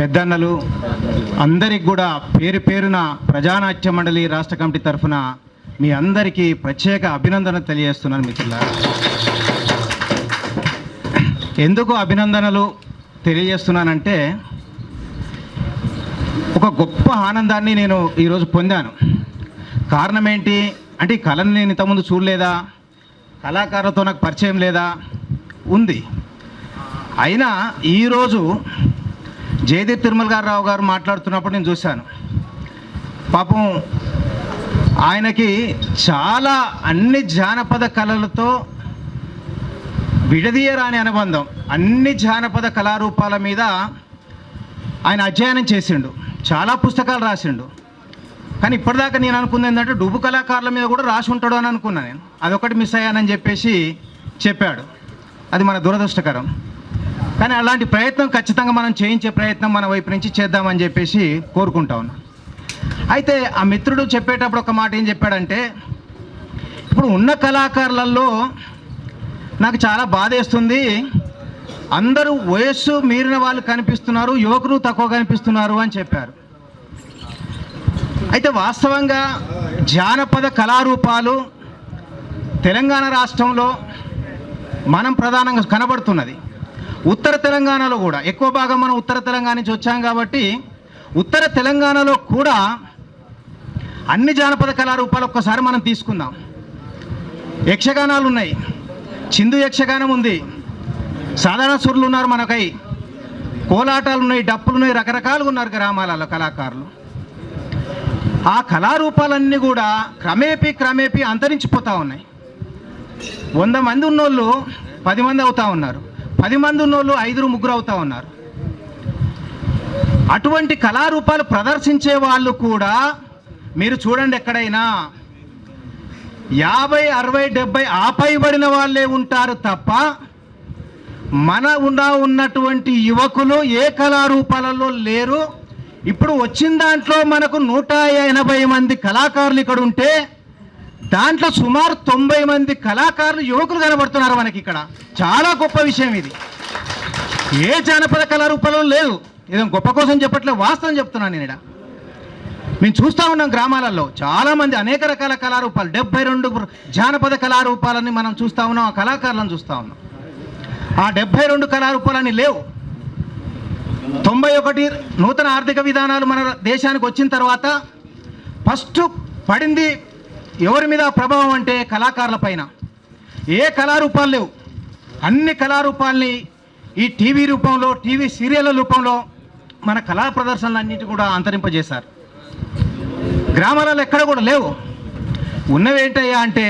పెద్దన్నలు అందరికి కూడా పేరు పేరున ప్రజానాట్య మండలి రాష్ట్ర కమిటీ తరఫున మీ అందరికీ ప్రత్యేక అభినందన తెలియజేస్తున్నాను మిత్రులారా. ఎందుకు అభినందనలు తెలియజేస్తున్నానంటే ఒక గొప్ప ఆనందాన్ని నేను ఈరోజు పొందాను. కారణం ఏంటి అంటే ఈ కళను నేను ఇంతకుముందు చూడలేదా, కళాకారులతో నాకు పరిచయం లేదా, ఉంది. అయినా ఈరోజు జయదేవ్ తిరుమల రావు గారు మాట్లాడుతున్నప్పుడు నేను చూశాను. పాపం ఆయనకి చాలా అన్ని జానపద కళలతో విడదీయరాని అనుబంధం, అన్ని జానపద కళారూపాల మీద ఆయన అధ్యయనం చేసిండు, చాలా పుస్తకాలు రాసిండు. కానీ ఇప్పటిదాకా నేను అనుకుంది ఏంటంటే డుబ్బు కళాకారుల మీద కూడా రాసి ఉంటాడు అని అనుకున్నాను నేను. అదొకటి మిస్ అయ్యానని చెప్పేసి చెప్పాడు. అది మన దురదృష్టకరం. కానీ అలాంటి ప్రయత్నం ఖచ్చితంగా మనం చేయించే ప్రయత్నం మన వైపు నుంచి చేద్దామని చెప్పేసి కోరుకుంటా ఉన్నాం. అయితే ఆ మిత్రుడు చెప్పేటప్పుడు ఒక మాట ఏం చెప్పాడంటే, ఇప్పుడు ఉన్న కళాకారులలో నాకు చాలా బాధేస్తుంది, అందరూ వయస్సు మీరిన వాళ్ళు కనిపిస్తున్నారు, యువకులు తక్కువ కనిపిస్తున్నారు అని చెప్పారు. అయితే వాస్తవంగా జానపద కళారూపాలు తెలంగాణ రాష్ట్రంలో మనం ప్రధానంగా కనబడుతున్నది. ఉత్తర తెలంగాణలో కూడా ఎక్కువ భాగం మనం ఉత్తర తెలంగాణ నుంచి వచ్చాం కాబట్టి ఉత్తర తెలంగాణలో కూడా అన్ని జానపద కళారూపాలు ఒక్కసారి మనం తీసుకుందాం. యక్షగానాలు ఉన్నాయి, చిందు యక్షగానం ఉంది, సాధారణ సురులు ఉన్నారు, మనకై కోలాటాలు ఉన్నాయి, డప్పులు ఉన్నాయి, రకరకాలుగా ఉన్నారు గ్రామాలలో కళాకారులు. ఆ కళారూపాలన్నీ కూడా క్రమేపీ అంతరించిపోతూ ఉన్నాయి. 100 మంది ఉన్నోళ్ళు 10 మంది అవుతూ ఉన్నారు, 10 మంది ఉన్నోళ్ళు 5-3 అవుతూ ఉన్నారు. అటువంటి కళారూపాలు ప్రదర్శించే వాళ్ళు కూడా మీరు చూడండి, ఎక్కడైనా 50, 60, 70 ఆపైబడిన వాళ్ళే ఉంటారు తప్ప మన ఉన్నటువంటి యువకులు ఏ కళారూపాలలో లేరు. ఇప్పుడు వచ్చిన దాంట్లో మనకు 180 మంది కళాకారులు ఇక్కడ ఉంటే దాంట్లో సుమారు 90 మంది కళాకారులు యువకులు కనబడుతున్నారు మనకి ఇక్కడ. చాలా గొప్ప విషయం ఇది. ఏ జానపద కళారూపాలలో లేదు. ఏదో గొప్ప కోసం చెప్పట్లే, వాస్తవం చెప్తున్నాను నేను. మేము చూస్తూ ఉన్నాం గ్రామాలలో చాలామంది అనేక రకాల కళారూపాలు, 72 జానపద కళారూపాలని మనం చూస్తూ ఉన్నాం, ఆ కళాకారులను చూస్తూ ఉన్నాం. ఆ 72 కళారూపాలని లేవు. 91 నూతన ఆర్థిక విధానాలు మన దేశానికి వచ్చిన తర్వాత ఫస్ట్ పడింది ఎవరి మీద ప్రభావం అంటే కళాకారుల పైన. ఏ కళారూపాలు లేవు. అన్ని కళారూపాలని ఈ టీవీ రూపంలో, టీవీ సీరియళ్ళ రూపంలో మన కళా ప్రదర్శనలన్నిటి కూడా అంతరింపజేశారు. గ్రామాలలో ఎక్కడ కూడా లేవు. ఉన్నవి ఏంటయ్యా అంటే,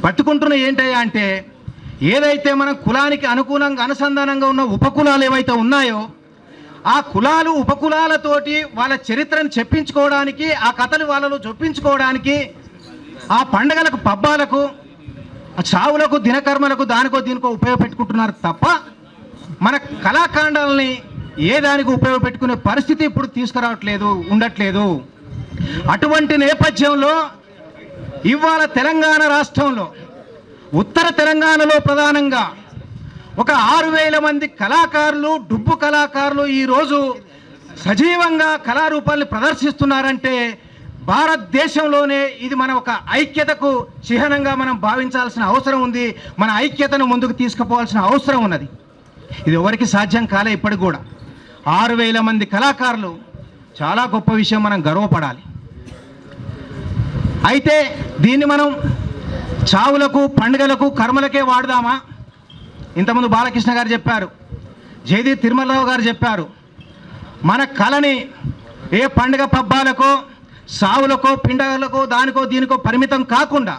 బతుకుంటున్న ఏంటయ్యా అంటే, ఏదైతే మన కులానికి అనుకూలంగా అనుసంధానంగా ఉన్న ఉపకులాలు ఏవైతే ఉన్నాయో ఆ కులాలు ఉపకులాలతోటి వాళ్ళ చరిత్రను చెప్పించుకోవడానికి, ఆ కథలు వాళ్ళలో చొప్పించుకోవడానికి, ఆ పండగలకు పబ్బాలకు ఆ చావులకు దినకర్మలకు దానికో దీనికో ఉపయోగపెట్టుకుంటున్నారు తప్ప మన కళాఖండాలని ఏ దానికి ఉపయోగపెట్టుకునే పరిస్థితి ఇప్పుడు తీసుకురావట్లేదు, ఉండట్లేదు. అటువంటి నేపథ్యంలో ఇవాళ తెలంగాణ రాష్ట్రంలో ఉత్తర తెలంగాణలో ప్రధానంగా ఒక 6,000 మంది కళాకారులు, డుబ్బు కళాకారులు ఈరోజు సజీవంగా కళారూపాల్ని ప్రదర్శిస్తున్నారంటే భారతదేశంలోనే ఇది మన ఒక ఐక్యతకు చిహ్నంగా మనం భావించాల్సిన అవసరం ఉంది. మన ఐక్యతను ముందుకు తీసుకుపోవాల్సిన అవసరం ఉన్నది. ఇది ఎవరికి సాధ్యం కాలే ఇప్పటికి కూడా. 6,000 మంది కళాకారులు చాలా గొప్ప విషయం, మనం గర్వపడాలి. అయితే దీన్ని మనం చావులకు, పండుగలకు, కర్మలకే వాడదామా? ఇంతకుముందు బాలకృష్ణ గారు చెప్పారు, జయదేవ్ తిరుమలరావు గారు చెప్పారు, మన కళని ఏ పండుగ పబ్బాలకో, సావులకో, పిండగలకో, దానికో దీనికో పరిమితం కాకుండా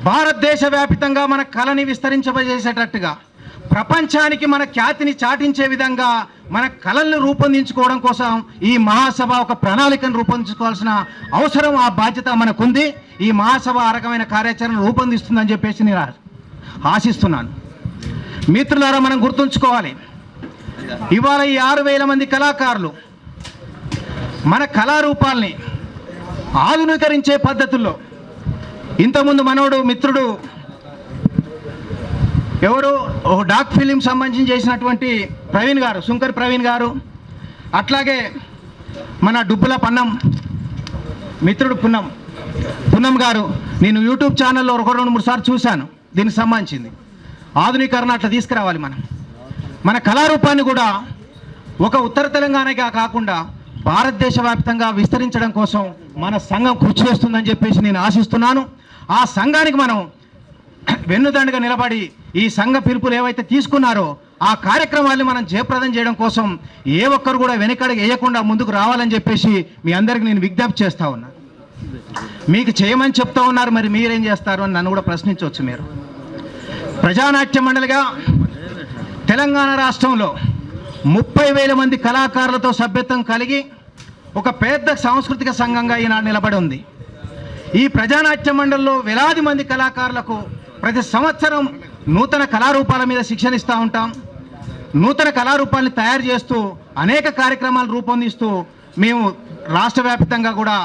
భారతదేశ వ్యాప్తంగా మన కళని విస్తరింపజేసేటట్టుగా ప్రపంచానికి మన ఖ్యాతిని చాటించే విధంగా మన కళల్ని రూపొందించుకోవడం కోసం ఈ మహాసభ ఒక ప్రణాళికను రూపొందించుకోవాల్సిన అవసరం, ఆ బాధ్యత మనకుంది. ఈ మహాసభ ఆ రకమైన కార్యాచరణ రూపొందిస్తుందని చెప్పేసి నేను ఆశిస్తున్నాను. మిత్రులారా, మనం గుర్తుంచుకోవాలి, ఇవాళ ఈ 6,000 మంది కళాకారులు మన కళారూపాల్ని ఆధునీకరించే పద్ధతుల్లో, ఇంతకుముందు మనోడు మిత్రుడు ఎవరు డాక్ ఫిలిం సంబంధించి చేసినటువంటి ప్రవీణ్ గారు, శంకర్ ప్రవీణ్ గారు, అట్లాగే మన డుబ్బుల పన్నం మిత్రుడు పున్నం గారు, నేను యూట్యూబ్ ఛానల్లో ఒక 2-3 సార్లు చూశాను. దీనికి సంబంధించింది ఆధునీకరణ అట్లా తీసుకురావాలి. మన కళారూపాన్ని కూడా ఒక ఉత్తర తెలంగాణగా కాకుండా భారతదేశ వ్యాప్తంగా విస్తరించడం కోసం మన సంఘం కృషి చేస్తుందని చెప్పేసి నేను ఆశిస్తున్నాను. ఆ సంఘానికి మనం వెన్నుదండగా నిలబడి ఈ సంఘ పిలుపులు ఏవైతే తీసుకున్నారో ఆ కార్యక్రమాన్ని మనం జయప్రదం చేయడం కోసం ఏ ఒక్కరు కూడా వెనకడుగు వేయకుండా ముందుకు రావాలని చెప్పేసి మీ అందరికీ నేను విజ్ఞప్తి చేస్తూ ఉన్నా. మీకు చేయమని చెప్తా ఉన్నారు, మరి మీరేం చేస్తారు అని నన్ను కూడా ప్రశ్నించవచ్చు. మీరు ప్రజానాట్య మండలిగా తెలంగాణ రాష్ట్రంలో 30,000 మంది కళాకారులతో సభ్యత్వం కలిగి ఒక పెద్ద సాంస్కృతిక సంఘంగా ఈనాడు నిలబడి ఉంది. ఈ ప్రజానాట్య మండలిలో వేలాది మంది కళాకారులకు ప్రతి సంవత్సరం నూతన కళారూపాల మీద శిక్షణ ఇస్తూ ఉంటాం. నూతన కళారూపాలను తయారు చేస్తూ అనేక కార్యక్రమాలు రూపొందిస్తూ మేము రాష్ట్ర వ్యాప్తంగా కూడా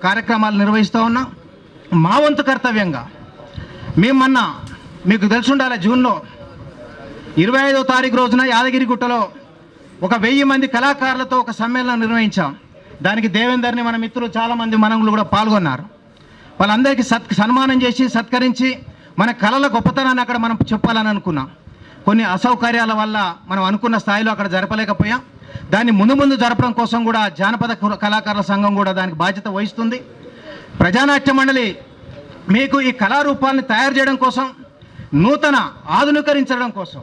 కార్యక్రమాలు నిర్వహిస్తూ ఉన్నాం. మా వంతు కర్తవ్యంగా మేము మీకు తెలిసి ఉండాలి, జూన్లో 25వ తారీఖు రోజున యాదగిరిగుట్టలో 1000 మంది కళాకారులతో ఒక సమ్మేళనం నిర్వహించాం. దానికి దేవేందర్ని మన మిత్రులు చాలామంది మనవులు కూడా పాల్గొన్నారు. వాళ్ళందరికీ సన్మానం చేసి సత్కరించి మన కళల గొప్పతనాన్ని అక్కడ మనం చెప్పాలని అనుకున్నాం. కొన్ని అసౌకర్యాల వల్ల మనం అనుకున్న స్థాయిలో అక్కడ జరపలేకపోయాం. దాన్ని ముందు జరపడం కోసం కూడా జానపద కళాకారుల సంఘం కూడా దానికి బాధ్యత వహిస్తుంది. ప్రజానాట్య మండలి మీకు ఈ కళారూపాలని తయారు చేయడం కోసం, నూతన ఆధునీకరించడం కోసం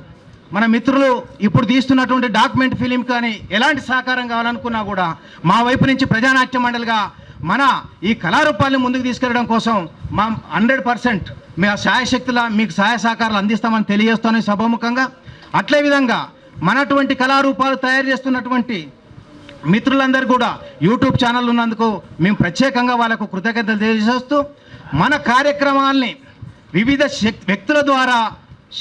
మన మిత్రులు ఇప్పుడు తీస్తున్నటువంటి డాక్యుమెంట్ ఫిలిం కానీ ఎలాంటి సహకారం కావాలనుకున్నా కూడా మా వైపు నుంచి ప్రజానాట్య మండలిగా మన ఈ కళారూపాలను ముందుకు తీసుకెళ్ళడం కోసం మా 100% మీ శాయశక్తుల మీకు సహాయ సహకారాలు అందిస్తామని తెలియజేస్తాను సభాముఖంగా. అట్లే విధంగా మనటువంటి కళారూపాలు తయారు చేస్తున్నటువంటి మిత్రులందరూ కూడా యూట్యూబ్ ఛానల్ ఉన్నందుకు మేము ప్రత్యేకంగా వాళ్ళకు కృతజ్ఞతలు తెలియజేస్తూ మన కార్యక్రమాల్ని వివిధ వ్యక్తుల ద్వారా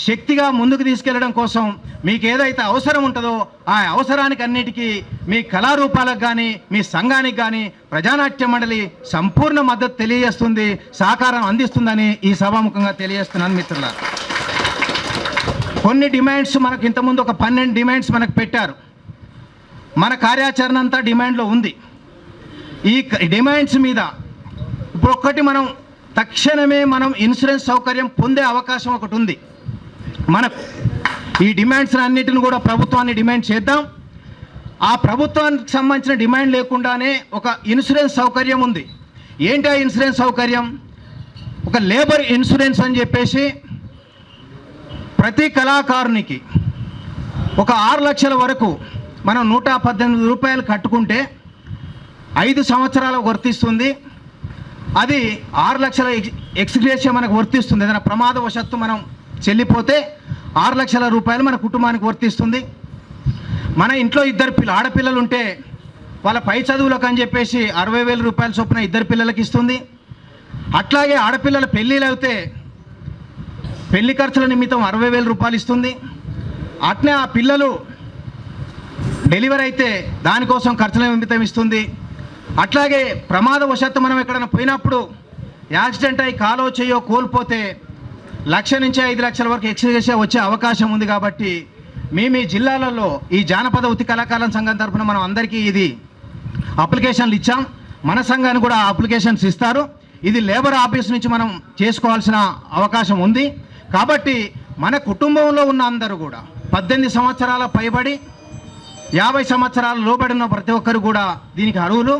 శక్తిగా ముందుకు తీసుకెళ్లడం కోసం మీకు ఏదైతే అవసరం ఉంటుందో ఆ అవసరానికి అన్నిటికీ మీ కళారూపాలకు కానీ మీ సంఘానికి కానీ ప్రజానాట్య మండలి సంపూర్ణ మద్దతు తెలియజేస్తుంది, సహకారం అందిస్తుందని ఈ సభాముఖంగా తెలియజేస్తున్నాను. మిత్రులారా, కొన్ని డిమాండ్స్ మనకు ఇంతకుముందు ఒక 12 డిమాండ్స్ మనకు పెట్టారు. మన కార్యాచరణ అంతా డిమాండ్లో ఉంది. ఈ డిమాండ్స్ మీద ఇప్పుడు ఒక్కటి మనం తక్షణమే మనం ఇన్సూరెన్స్ సౌకర్యం పొందే అవకాశం ఒకటి ఉంది. మనకు ఈ డిమాండ్స్ అన్నిటిని కూడా ప్రభుత్వాన్ని డిమాండ్ చేద్దాం. ఆ ప్రభుత్వానికి సంబంధించిన డిమాండ్ లేకుండానే ఒక ఇన్సూరెన్స్ సౌకర్యం ఉంది. ఏంటి ఆ ఇన్సూరెన్స్ సౌకర్యం? ఒక లేబర్ ఇన్సూరెన్స్ అని చెప్పేసి ప్రతి కళాకారునికి ఒక 6 లక్షల వరకు మనం 118 రూపాయలు కట్టుకుంటే 5 సంవత్సరాలకు వర్తిస్తుంది. అది 6 లక్షల ఎక్స్గ్రేషియా మనకు వర్తిస్తుంది. ఏదైనా ప్రమాదవశత్తు మనం చెల్లిపోతే 6 లక్షల రూపాయలు మన కుటుంబానికి వర్తిస్తుంది. మన ఇంట్లో 2 ఆడపిల్లలు ఉంటే వాళ్ళ పై చదువులకు అని చెప్పేసి 60,000 రూపాయల చొప్పున 2 పిల్లలకి ఇస్తుంది. అట్లాగే ఆడపిల్లల పెళ్ళిళ్ళు అయితే పెళ్లి ఖర్చుల నిమిత్తం 60,000 రూపాయలు ఇస్తుంది. అట్నే ఆ పిల్లలు డెలివరీ అయితే దానికోసం ఖర్చుల నిమిత్తం ఇస్తుంది. అట్లాగే ప్రమాదవశాత్తు మనం ఎక్కడైనా పోయినప్పుడు యాక్సిడెంట్ అయ్యి కాలో చేయో కోల్పోతే 1 లక్ష నుంచి 5 లక్షల వరకు ఎక్స్గ్రేషియా వచ్చే అవకాశం ఉంది. కాబట్టి మీ జిల్లాలలో ఈ జానపద ఉత్తి కళాకారుల సంఘం తరఫున మనం అందరికీ ఇది అప్లికేషన్లు ఇచ్చాం. మన సంఘాన్ని కూడా అప్లికేషన్స్ ఇస్తారు. ఇది లేబర్ ఆఫీస్ నుంచి మనం చేసుకోవాల్సిన అవకాశం ఉంది. కాబట్టి మన కుటుంబంలో ఉన్న అందరూ కూడా 18 సంవత్సరాల పైబడి 50 సంవత్సరాల లోబడిన ప్రతి ఒక్కరు కూడా దీనికి అర్హులు.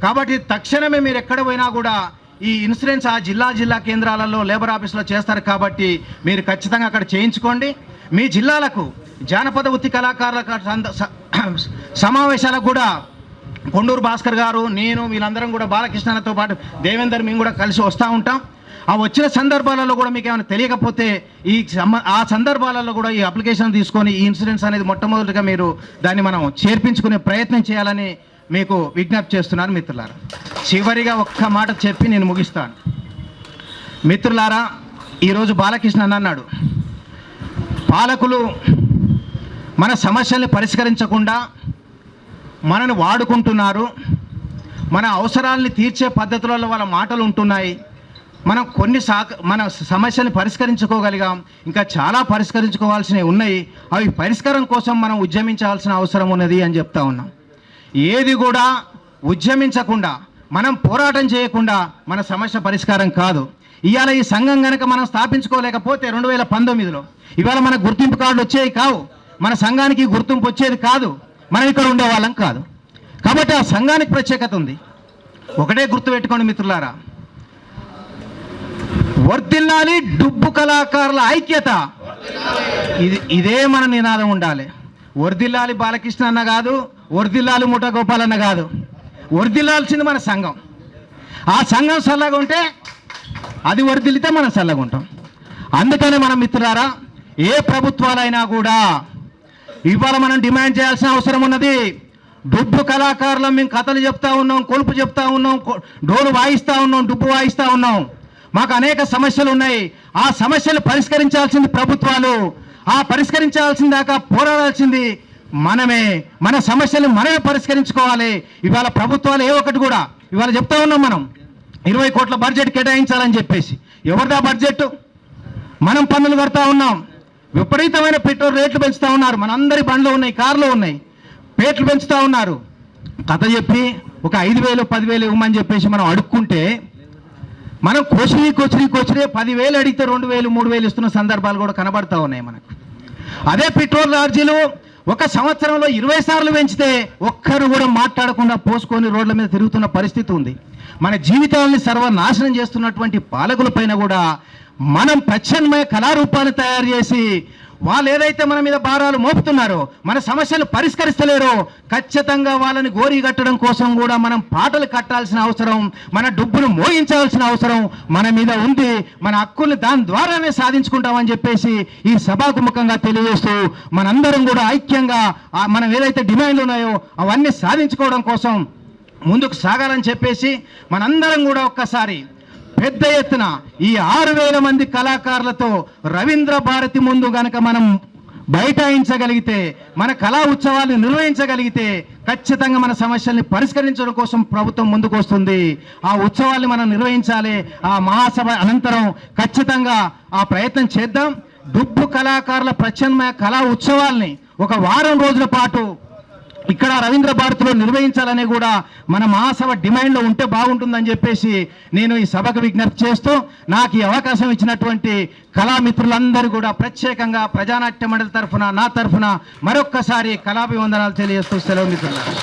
కాబట్టి తక్షణమే మీరు ఎక్కడ పోయినా కూడా ఈ ఇన్సూరెన్స్ ఆ జిల్లా కేంద్రాలలో లేబర్ ఆఫీసులో చేస్తారు. కాబట్టి మీరు ఖచ్చితంగా అక్కడ చేయించుకోండి. మీ జిల్లాలకు జానపద వృత్తి కళాకారుల సమావేశాలకు కూడా కొండూరు భాస్కర్ గారు, నేను, వీళ్ళందరం కూడా బాలకృష్ణతో పాటు దేవేందర్ మేము కూడా కలిసి వస్తూ ఉంటాం. ఆ వచ్చిన సందర్భాలలో కూడా మీకు ఏమైనా తెలియకపోతే ఆ సందర్భాలలో కూడా ఈ అప్లికేషన్ తీసుకొని ఈ ఇన్సూరెన్స్ అనేది మొట్టమొదటిగా మీరు దాన్ని మనం చేర్పించుకునే ప్రయత్నం చేయాలని మీకు విజ్ఞప్తి చేస్తున్నాను. మిత్రులారా, చివరిగా ఒక్క మాట చెప్పి నేను ముగిస్తాను. మిత్రులారా, ఈరోజు బాలకృష్ణ అన్నాడు, పాలకులు మన సమస్యల్ని పరిష్కరించకుండా మనను వాడుకుంటున్నారు, మన అవసరాలని తీర్చే పద్ధతులలో వాళ్ళ మాటలు ఉంటున్నాయి, మనం మన సమస్యల్ని పరిష్కరించుకోగలిగాం, ఇంకా చాలా పరిష్కరించుకోవాల్సినవి ఉన్నాయి, అవి పరిష్కారం కోసం మనం ఉద్యమించాల్సిన అవసరం ఉన్నది అని చెప్తా ఉన్నాం. ఏది కూడా ఉద్యమించకుండా మనం పోరాటం చేయకుండా మన సమస్య పరిష్కారం కాదు. ఇవాళ ఈ సంఘం కనుక మనం స్థాపించుకోలేకపోతే 2019లో ఇవాళ మన గుర్తింపు కార్డులు వచ్చేవి కావు, మన సంఘానికి గుర్తింపు వచ్చేది కాదు, మనం ఇక్కడ ఉండేవాళ్ళం కాదు. కాబట్టి ఆ సంఘానికి ప్రత్యేకత ఉంది. ఒకటే గుర్తుపెట్టుకోండి మిత్రులారా, వర్ధిల్లాలి డుబ్బు కళాకారుల ఐక్యత. ఇదే మన నినాదం ఉండాలి. వర్ధిల్లాలి బాలకృష్ణ అన్న కాదు, వర్ధిల్లాలి ముఠా గోపాల్ అన్న కాదు, వర్ధిల్లాల్సింది మన సంఘం. ఆ సంఘం చల్లగా ఉంటే అది వర్ధిల్లితే మనం చల్లగా ఉంటాం. అందుకనే మనం మిత్రులారా, ఏ ప్రభుత్వాలైనా కూడా ఇవాళ మనం డిమాండ్ చేయాల్సిన అవసరం ఉన్నది. డుబ్బు కళాకారులం మేము కథలు చెప్తా ఉన్నాం, కొలుపు చెప్తా ఉన్నాం, డోలు వాయిస్తూ ఉన్నాం, డుబ్బు వాయిస్తూ ఉన్నాం. మాకు అనేక సమస్యలు ఉన్నాయి. ఆ సమస్యలు పరిష్కరించాల్సింది ప్రభుత్వాలు. ఆ పరిష్కరించాల్సిన దాకా పోరాడాల్సింది మనమే. మన సమస్యలు మనమే పరిష్కరించుకోవాలి. ఇవాళ ప్రభుత్వాలు ఏ ఒక్కటి కూడా ఇవాళ చెప్తా ఉన్నాం, మనం 20 కోట్ల బడ్జెట్ కేటాయించాలని చెప్పేసి. ఎవరిదా బడ్జెట్? మనం పన్నులు కడతా ఉన్నాం. విపరీతమైన పెట్రోల్ రేట్లు పెంచుతూ ఉన్నారు. మనందరి బండ్లు ఉన్నాయి, కార్లు ఉన్నాయి, రేట్లు పెంచుతూ ఉన్నారు. కథ చెప్పి ఒక 5,000 10,000 ఇవ్వమని చెప్పేసి మనం అడుక్కుంటే మనం కోచరీ 10,000 అడిగితే 2,000 3,000 ఇస్తున్న సందర్భాలు కూడా కనబడతా ఉన్నాయి మనకు. అదే పెట్రోల్ ఛార్జీలు ఒక సంవత్సరంలో 20 సార్లు పెంచితే ఒక్కరు కూడా మాట్లాడకుండా పోసుకొని రోడ్ల మీద తిరుగుతున్న పరిస్థితి ఉంది. మన జీవితాలని సర్వనాశనం చేస్తున్నటువంటి పాలకుల పైన కూడా మనం ప్రత్యామ్నాయ కళారూపాన్ని తయారు చేసి వాళ్ళు ఏదైతే మన మీద భారాలు మోపుతున్నారో, మన సమస్యలు పరిష్కరిస్తలేరో, ఖచ్చితంగా వాళ్ళని గోరీ కట్టడం కోసం కూడా మనం పాటలు కట్టాల్సిన అవసరం, మన డబ్బును మోగించాల్సిన అవసరం మన మీద ఉంది. మన హక్కుల్ని దాని ద్వారానే సాధించుకుంటామని చెప్పేసి ఈ సభకు ముఖంగా తెలియజేస్తూ మనందరం కూడా ఐక్యంగా మనం ఏదైతే డిమాండ్లు ఉన్నాయో అవన్నీ సాధించుకోవడం కోసం ముందుకు సాగాలని చెప్పేసి మనందరం కూడా ఒక్కసారి పెద్ద ఎత్తున ఈ 6,000 మంది కళాకారులతో రవీంద్ర భారతి ముందు గనక మనం బైఠాయించగలిగితే, మన కళా ఉత్సవాన్ని నిర్వహించగలిగితే ఖచ్చితంగా మన సమస్యల్ని పరిష్కరించడం కోసం ప్రభుత్వం ముందుకు వస్తుంది. ఆ ఉత్సవాల్ని మనం నిర్వహించాలి. ఆ మహాసభ అనంతరం ఖచ్చితంగా ఆ ప్రయత్నం చేద్దాం. డుబ్బు కళాకారుల ప్రత్యామ్నాయ కళా ఉత్సవాల్ని ఒక వారం రోజుల పాటు ఇక్కడ రవీంద్ర భారతిలో నిర్వహించాలని కూడా మన మహాసభ డిమాండ్లో ఉంటే బాగుంటుందని చెప్పేసి నేను ఈ సభకు విజ్ఞప్తి చేస్తూ, నాకు ఈ అవకాశం ఇచ్చినటువంటి కళామిత్రులందరూ కూడా ప్రత్యేకంగా ప్రజానాట్య మండలి తరఫున, నా తరఫున మరొక్కసారి కళాభివందనాలు తెలియజేస్తూ సెలవు మిత్రులారా.